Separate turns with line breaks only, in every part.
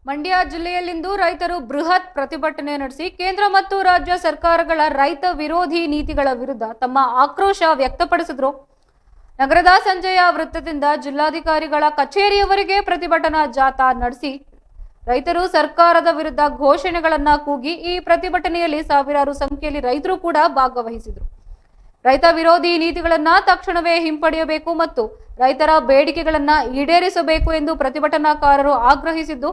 ಮಂಡ್ಯ ಜಿಲ್ಲೆಯಲ್ಲಿಂದು ರೈತರು ಬೃಹತ್ ಪ್ರತಿಭಟನೆ ನಡೆಸಿ ಕೇಂದ್ರ ಮತ್ತು ರಾಜ್ಯ ಸರ್ಕಾರಗಳ ರೈತ ವಿರೋಧಿ ನೀತಿಗಳ ವಿರುದ್ಧ ತಮ್ಮ ಆಕ್ರೋಶ ವ್ಯಕ್ತಪಡಿಸಿದರು. ನಗರದ ಸಂಜೆಯ ವೃತ್ತದಿಂದ ಜಿಲ್ಲಾಧಿಕಾರಿಗಳ ಕಚೇರಿಯವರೆಗೆ ಪ್ರತಿಭಟನಾ ಜಾಥಾ ನಡೆಸಿ ರೈತರು ಸರ್ಕಾರದ ವಿರುದ್ಧ ಘೋಷಣೆಗಳನ್ನ ಕೂಗಿ ಈ ಪ್ರತಿಭಟನೆಯಲ್ಲಿ ಸಾವಿರಾರು ಸಂಖ್ಯೆಯಲ್ಲಿ ರೈತರು ಕೂಡ ಭಾಗವಹಿಸಿದರು. ರೈತ ವಿರೋಧಿ ನೀತಿಗಳನ್ನ ತಕ್ಷಣವೇ ಹಿಂಪಡೆಯಬೇಕು ಮತ್ತು ರೈತರ ಬೇಡಿಕೆಗಳನ್ನ ಈಡೇರಿಸಬೇಕು ಎಂದು ಪ್ರತಿಭಟನಾಕಾರರು ಆಗ್ರಹಿಸಿದ್ದು,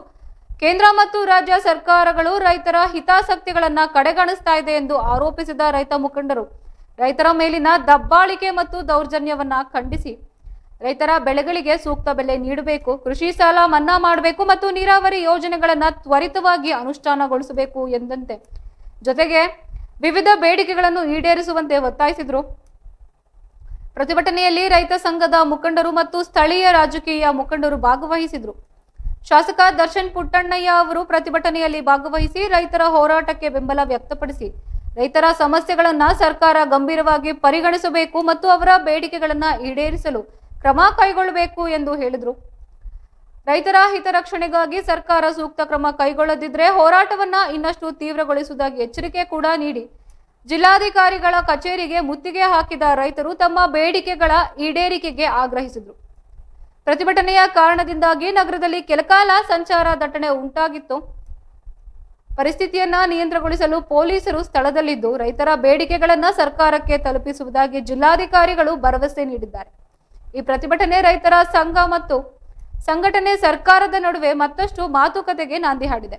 ಕೇಂದ್ರ ಮತ್ತು ರಾಜ್ಯ ಸರ್ಕಾರಗಳು ರೈತರ ಹಿತಾಸಕ್ತಿಗಳನ್ನ ಕಡೆಗಣಿಸ್ತಾ ಇದೆ ಎಂದು ಆರೋಪಿಸಿದ ರೈತ ಮುಖಂಡರು ರೈತರ ಮೇಲಿನ ದಬ್ಬಾಳಿಕೆ ಮತ್ತು ದೌರ್ಜನ್ಯವನ್ನ ಖಂಡಿಸಿ ರೈತರ ಬೆಳೆಗಳಿಗೆ ಸೂಕ್ತ ಬೆಲೆ ನೀಡಬೇಕು, ಕೃಷಿ ಸಾಲ ಮನ್ನಾ ಮಾಡಬೇಕು ಮತ್ತು ನೀರಾವರಿ ಯೋಜನೆಗಳನ್ನ ತ್ವರಿತವಾಗಿ ಅನುಷ್ಠಾನಗೊಳಿಸಬೇಕು ಎಂದಂತೆ ಜೊತೆಗೆ ವಿವಿಧ ಬೇಡಿಕೆಗಳನ್ನು ಈಡೇರಿಸುವಂತೆ ಒತ್ತಾಯಿಸಿದರು. ಪ್ರತಿಭಟನೆಯಲ್ಲಿ ರೈತ ಸಂಘದ ಮುಖಂಡರು ಮತ್ತು ಸ್ಥಳೀಯ ರಾಜಕೀಯ ಮುಖಂಡರು ಭಾಗವಹಿಸಿದರು. ಶಾಸಕ ದರ್ಶನ್ ಪುಟ್ಟಣ್ಣಯ್ಯ ಅವರು ಪ್ರತಿಭಟನೆಯಲ್ಲಿ ಭಾಗವಹಿಸಿ ರೈತರ ಹೋರಾಟಕ್ಕೆ ಬೆಂಬಲ ವ್ಯಕ್ತಪಡಿಸಿ ರೈತರ ಸಮಸ್ಯೆಗಳನ್ನ ಸರ್ಕಾರ ಗಂಭೀರವಾಗಿ ಪರಿಗಣಿಸಬೇಕು ಮತ್ತು ಅವರ ಬೇಡಿಕೆಗಳನ್ನ ಈಡೇರಿಸಲು ಕ್ರಮ ಕೈಗೊಳ್ಳಬೇಕು ಎಂದು ಹೇಳಿದರು. ರೈತರ ಹಿತರಕ್ಷಣೆಗಾಗಿ ಸರ್ಕಾರ ಸೂಕ್ತ ಕ್ರಮ ಕೈಗೊಳ್ಳದಿದ್ದರೆ ಹೋರಾಟವನ್ನ ಇನ್ನಷ್ಟು ತೀವ್ರಗೊಳಿಸುವುದಾಗಿ ಎಚ್ಚರಿಕೆ ಕೂಡ ನೀಡಿ ಜಿಲ್ಲಾಧಿಕಾರಿಗಳ ಕಚೇರಿಗೆ ಮುತ್ತಿಗೆ ಹಾಕಿದ ರೈತರು ತಮ್ಮ ಬೇಡಿಕೆಗಳ ಈಡೇರಿಕೆಗೆ ಆಗ್ರಹಿಸಿದರು. ಪ್ರತಿಭಟನೆಯ ಕಾರಣದಿಂದಾಗಿ ನಗರದಲ್ಲಿ ಕೆಲಕಾಲ ಸಂಚಾರ ದಟ್ಟಣೆ ಉಂಟಾಗಿತ್ತು. ಪರಿಸ್ಥಿತಿಯನ್ನ ನಿಯಂತ್ರಣಗೊಳಿಸಲು ಪೊಲೀಸರು ಸ್ಥಳದಲ್ಲಿದ್ದು ರೈತರ ಬೇಡಿಕೆಗಳನ್ನ ಸರ್ಕಾರಕ್ಕೆ ತಲುಪಿಸುವುದಾಗಿ ಜಿಲ್ಲಾಧಿಕಾರಿಗಳು ಭರವಸೆ ನೀಡಿದ್ದಾರೆ. ಈ ಪ್ರತಿಭಟನೆ ರೈತರ ಸಂಘ ಮತ್ತು ಸಂಘಟನೆ ಸರ್ಕಾರದ ನಡುವೆ ಮತ್ತಷ್ಟು ಮಾತುಕತೆಗೆ ನಾಂದಿ ಹಾಡಿದೆ.